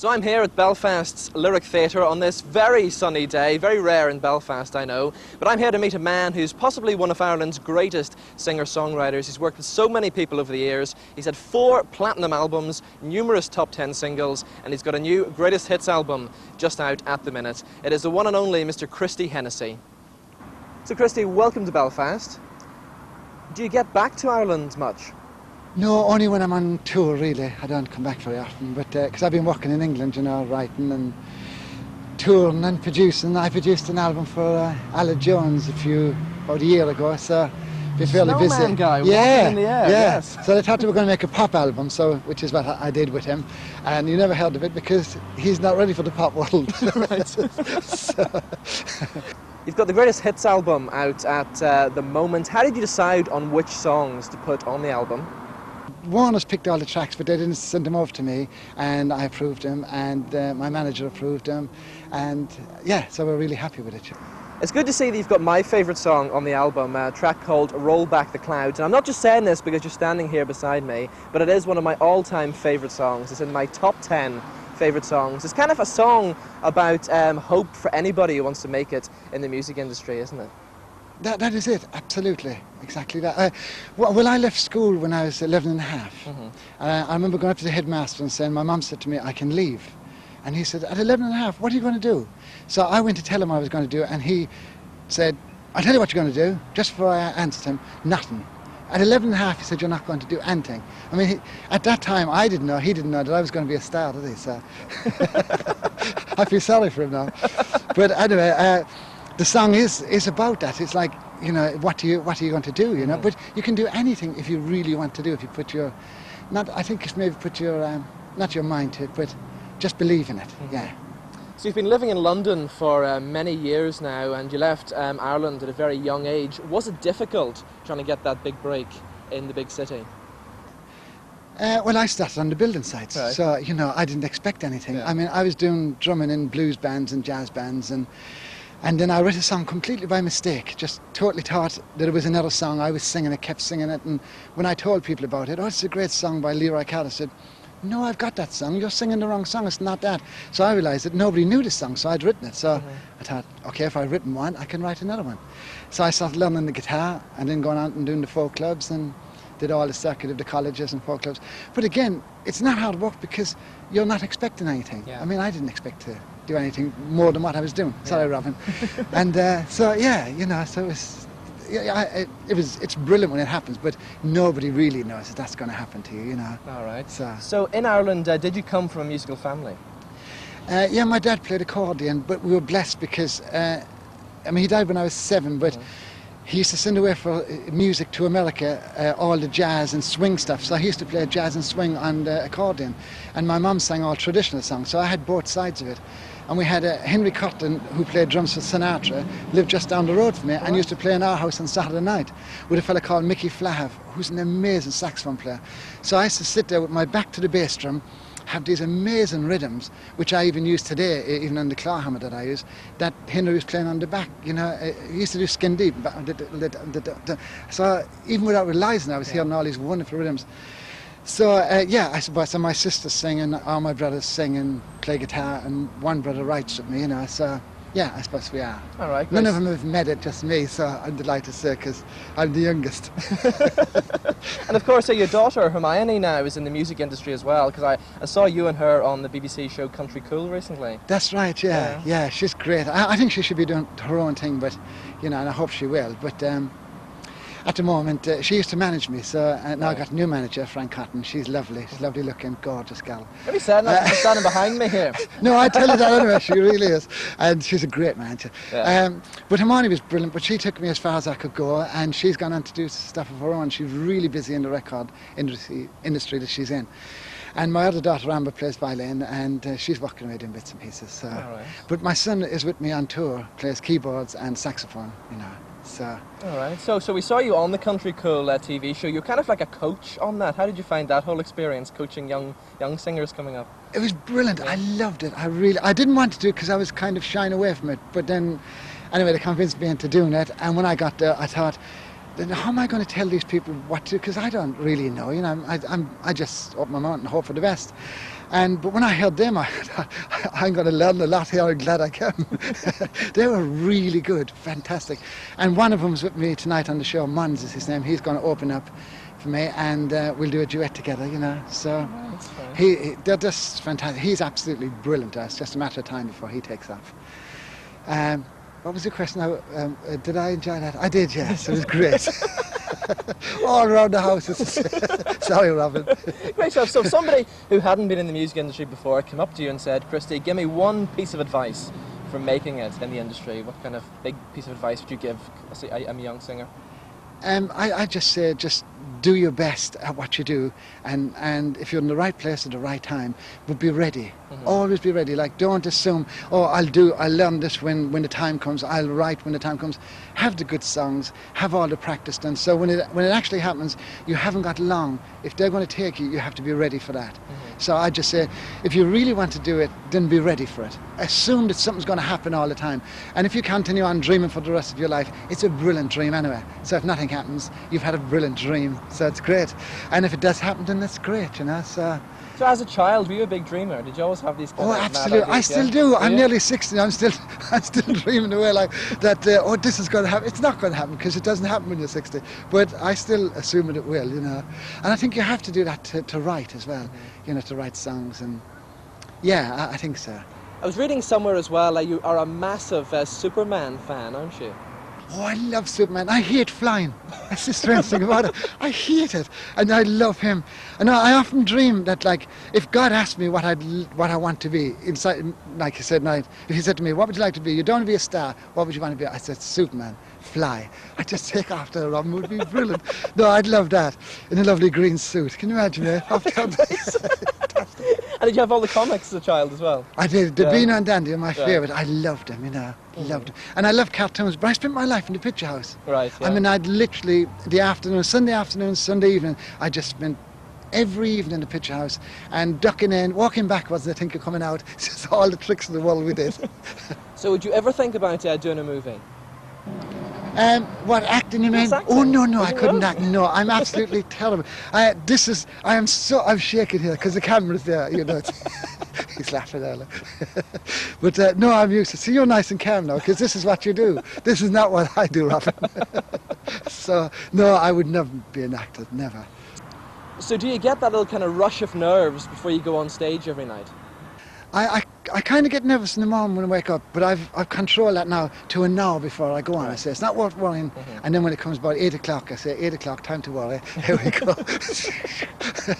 So I'm here at Belfast's Lyric Theatre on this very sunny day, very rare in Belfast, I know, but I'm here to meet a man who's possibly one of Ireland's greatest singer-songwriters. He's worked with so many people over the years. He's had 4 platinum albums, numerous top 10 singles, and he's got a new greatest hits album just out at the minute. It is the one and only Mr. Christie Hennessy. So Christie, welcome to Belfast. Do you get back to Ireland much? No, only when I'm on tour, really. I don't come back very often, but because I've been working in England, you know, writing and touring and producing. I produced an album for Alan Jones about a year ago, so I've been fairly busy. Snowman guy, yeah, in the air, yeah. Yes. So they thought they were going to make a pop album, which is what I did with him, and you never heard of it because he's not ready for the pop world. Right. So. You've got the greatest hits album out at the moment. How did you decide on which songs to put on the album? Warner's picked all the tracks, but they didn't send them over to me, and I approved them, and my manager approved them, and yeah, so we're really happy with it. It's good to see that you've got my favourite song on the album, a track called Roll Back the Clouds. And I'm not just saying this because you're standing here beside me, but it is one of my all-time favourite songs. It's in my top 10 favourite songs. It's kind of a song about hope for anybody who wants to make it in the music industry, isn't it? That is it, absolutely, exactly that. Well, I left school when I was 11 and a half. Mm-hmm. I remember going up to the headmaster and saying, my mum said to me, I can leave. And he said, at 11 and a half, what are you going to do? So I went to tell him what I was going to do, and he said, I'll tell you what you're going to do. Just before I answered him, nothing. At 11 and a half, he said, you're not going to do anything. I mean, at that time, I didn't know, he didn't know that I was going to be a star, did he? So I feel sorry for him now. But anyway, the song is about that. It's like, you know, what are you going to do, you know? But you can do anything if you really want to do, if you put your, I think it's maybe put your, not your mind to it, but just believe in it, yeah. So you've been living in London for many years now, and you left Ireland at a very young age. Was it difficult trying to get that big break in the big city? Well, I started on the building sites, right. So, you know, I didn't expect anything. Yeah. I mean, I was doing drumming in blues bands and jazz bands, and then I wrote a song completely by mistake, just totally thought that it was another song. I was singing it, kept singing it, and when I told people about it, it's a great song by Leroy Carter, I said, no, I've got that song, you're singing the wrong song, it's not that. So I realised that nobody knew this song, so I'd written it. So I thought, okay, if I've written one, I can write another one. So I started learning the guitar, and then going out and doing the folk clubs, and did all the circuit of the colleges and folk clubs. But again, it's not hard work because you're not expecting anything. Yeah. I mean, I didn't expect to do anything more than what I was doing. Sorry, Robin. And so yeah, you know, so it's brilliant when it happens, but nobody really knows that that's going to happen to you, you know. All right. So in Ireland, did you come from a musical family? yeah, my dad played accordion, but we were blessed because, I mean, he died when I was 7, but he used to send away for music to America, all the jazz and swing stuff. So he used to play jazz and swing on the accordion. And my mum sang all traditional songs, so I had both sides of it. And we had Henry Cotton, who played drums for Sinatra, lived just down the road from me, and used to play in our house on Saturday night with a fella called Mickey Flahav, who's an amazing saxophone player. So I used to sit there with my back to the bass drum, have these amazing rhythms, which I even use today, even on the clawhammer that I use, that Henry was playing on the back, you know. He used to do skin deep. So even without realising, I was hearing all these wonderful rhythms. So yeah, I suppose, so my sister's singing, all my brothers sing and play guitar, and one brother writes with me, you know, so yeah, I suppose we are. All right. None of them have met it, just me, so I'm delighted to say, because I'm the youngest. And of course, your daughter Hermione now is in the music industry as well, because I saw you and her on the BBC show Country Cool recently. That's right, yeah, she's great. I think she should be doing her own thing, but, you know, and I hope she will, but at the moment, she used to manage me, so now I got a new manager, Frank Cotton. She's lovely looking, gorgeous gal. Maybe said that, she's standing behind me here. No, I tell you that anyway, she really is. And she's a great manager. Yeah. But Hermione was brilliant, but she took me as far as I could go, and she's gone on to do stuff of her own. She's really busy in the record industry that she's in. And my other daughter, Amber, plays violin, and she's working away doing bits and pieces. So. Right. But my son is with me on tour, plays keyboards and saxophone, you know. So. All right. So we saw you on the Country Cool TV show. You're kind of like a coach on that. How did you find that whole experience, coaching young singers coming up? It was brilliant. Yeah. I loved it. I didn't want to do it because I was kind of shying away from it. But then, anyway, they convinced me into doing it. And when I got there, I thought, then how am I going to tell these people what to do? Because I don't really know. You know, I just open my mouth and hope for the best. But when I heard them, I'm going to learn a lot here. I'm glad I came. They were really good, fantastic. And one of them's with me tonight on the show. Mons is his name. He's going to open up for me, and we'll do a duet together, you know. So they're just fantastic. He's absolutely brilliant. It's just a matter of time before he takes off. What was the question now? Did I enjoy that? I did, yes. It was great. All around the house. Sorry, Robin. Great stuff. So if somebody who hadn't been in the music industry before came up to you and said, Christie, give me one piece of advice for making it in the industry, what kind of big piece of advice would you give I'm a young singer? I just say, just do your best at what you do, and if you're in the right place at the right time, but be ready. Always be ready. Like, don't assume, oh, I'll learn this when the time comes, I'll write when the time comes. Have the good songs, have all the practice done, so when it actually happens, you haven't got long. If they're going to take you, you have to be ready for that. So I just say, if you really want to do it, then be ready for it. Assume that something's going to happen all the time, and if you continue on dreaming for the rest of your life, it's a brilliant dream anyway. So if nothing happens, you've had a brilliant dream, so it's great. And if it does happen, then that's great, you know. So as a child, were you a big dreamer? Did you always have these kind of absolutely. mad ideas? I still do. I'm nearly 60. I'm still dreaming away like that. This is going to happen. It's not going to happen because it doesn't happen when you're 60. But I still assume it will, you know. And I think you have to do that to write as well, you know, to write songs. And yeah, I think so. I was reading somewhere as well, you are a massive Superman fan, aren't you? Oh, I love Superman. I hate flying. That's the strange thing about it. I hate it, and I love him. And I often dream that, like, if God asked me what I want to be, inside, like he said, if he said to me, "What would you like to be? You don't want to be a star. What would you want to be?" I said, "Superman, fly." I'd just take off the Robin. Would be brilliant. No, I'd love that in a lovely green suit. Can you imagine it? And did you have all the comics as a child as well? I did. The Beano and Dandy are my favourite. I loved them, you know. Loved them. And I loved cartoons, but I spent my life in the picture house. Right, yeah. I mean, I'd literally, Sunday afternoon, Sunday evening, I just spent every evening in the picture house and ducking in, walking backwards, and I think you're coming out. It's just all the tricks in the world we did. So would you ever think about doing a movie? What, acting, you mean? Oh, no, I couldn't act. No, I'm absolutely terrible. I'm shaking here because the camera's there, you know. He's laughing early. But no, I'm used to. See, you're nice and calm now because this is what you do. This is not what I do, Robin. So, no, I would never be an actor, never. So do you get that little kind of rush of nerves before you go on stage every night? I kind of get nervous in the morning when I wake up, but I've controlled that now to an hour before I go on. I say, it's not worth worrying. And then when it comes about 8 o'clock, I say, 8 o'clock, time to worry. Here we go.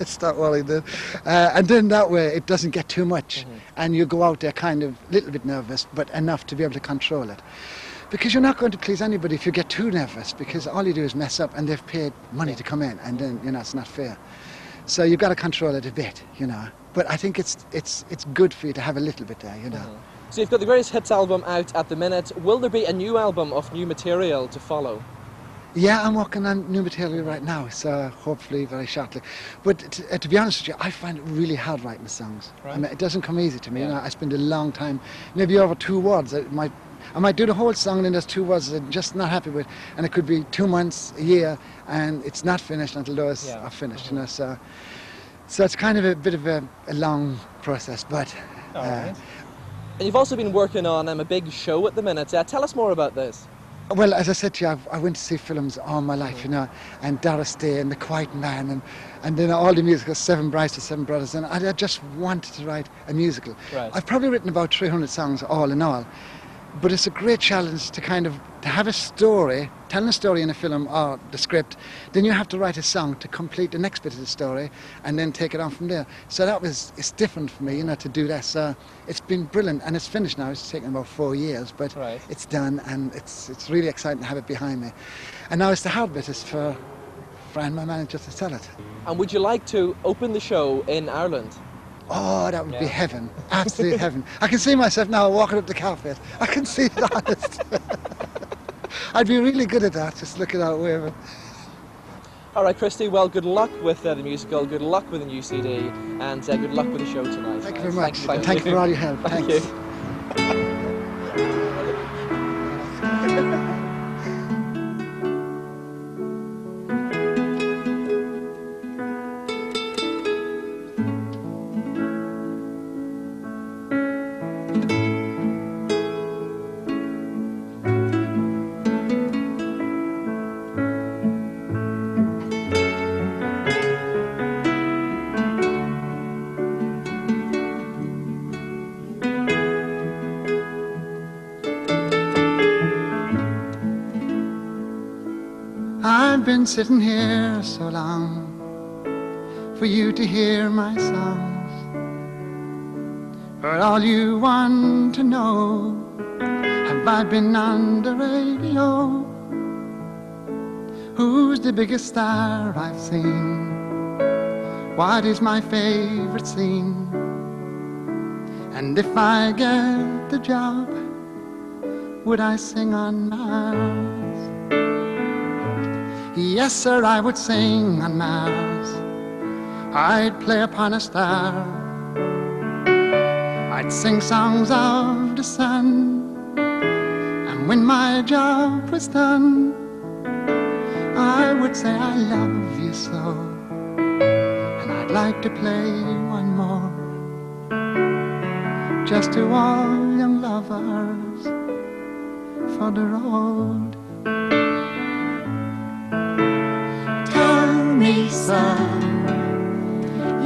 Start worrying then. And then that way it doesn't get too much. And you go out there kind of a little bit nervous, but enough to be able to control it. Because you're not going to please anybody if you get too nervous, because all you do is mess up and they've paid money to come in, and then, you know, it's not fair. So you've got to control it a bit, you know. But I think it's good for you to have a little bit there, you know. So you've got the Greatest Hits album out at the minute. Will there be a new album of new material to follow? Yeah, I'm working on new material right now, so hopefully very shortly. But to be honest with you, I find it really hard writing songs. Right. I mean, it doesn't come easy to me. You know, I spend a long time, maybe over 2 words. I might do the whole song and then there's 2 words I'm just not happy with, and it could be 2 months, a year, and it's not finished until those are finished. You know, so it's kind of a bit of a long process, but. Right. And you've also been working on a big show at the minute. Tell us more about this. Well, as I said to you, I went to see films all my life, you know, and Doris Day and The Quiet Man, and then all the musicals, Seven Brides to Seven Brothers, and I just wanted to write a musical. Right. I've probably written about 300 songs all in all, but it's a great challenge to kind of to have a story, telling a story in a film or the script, then you have to write a song to complete the next bit of the story and then take it on from there. So it's different for me, you know, to do that. So it's been brilliant, and it's finished now. It's taken about 4 years, but it's done, and it's really exciting to have it behind me. And now it's the hard bit, is for Fran, my manager, to tell it. And would you like to open the show in Ireland? Oh, that would be heaven, absolute heaven. I can see myself now walking up the carpet. I can see it, honest. I'd be really good at that, just looking out waving. All right, Christie, well, good luck with the musical, good luck with the new CD, and good luck with the show tonight. Thank you very much. Thank you for all your help. Thank Thanks. you. been sitting here so long for you to hear my songs, but all you want to know, have I been on the radio? Who's the biggest star I've seen? What is my favorite scene? And if I get the job, would I sing on Mars? Yes, sir, I would sing on Mars. I'd play upon a star. I'd sing songs of the sun. And when my job was done, I would say I love you so. And I'd like to play one more, just to all young lovers for the road. Tell me, son,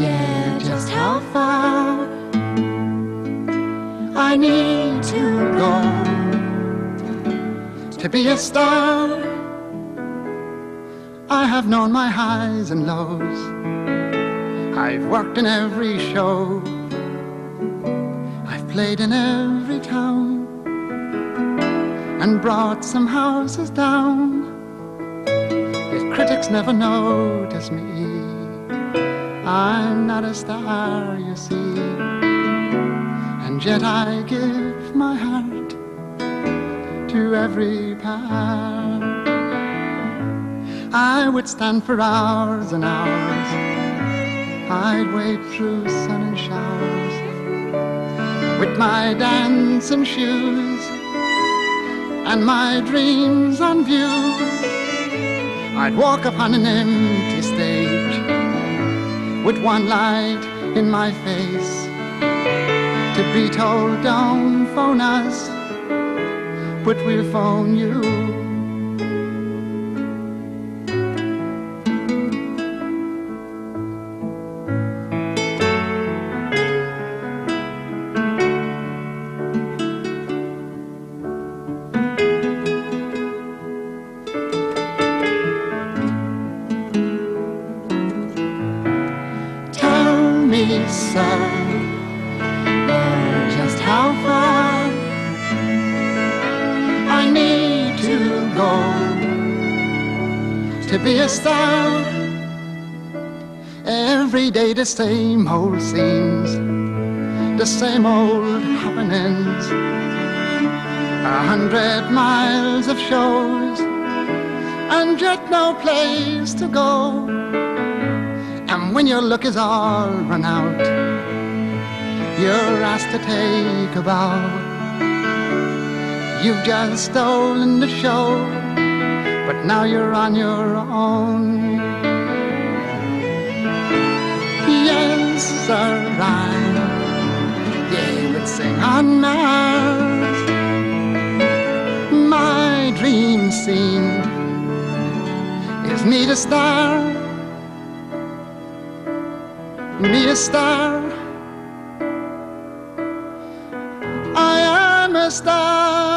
yeah, just how far I need to go To be a star, I have known my highs and lows. I've worked in every show, I've played in every town, and brought some houses down. Yet critics never notice me. I'm not a star, you see, and yet I give my heart to every part. I would stand for hours and hours, I'd wade through sun and showers with my dancing shoes and my dreams on view. I'd walk upon an empty stage with one light in my face, to be told don't phone us, but we'll phone you. Son, just how far I need to go to be a star. Every day the same old scenes, the same old happenings, 100 miles of shows, and yet no place to go. And when your look is all run out, you're asked to take a bow. You've just stolen the show, but now you're on your own. Yes, sir, they would sing on Mars. My dream scene is me the star. Me a star, I am a star.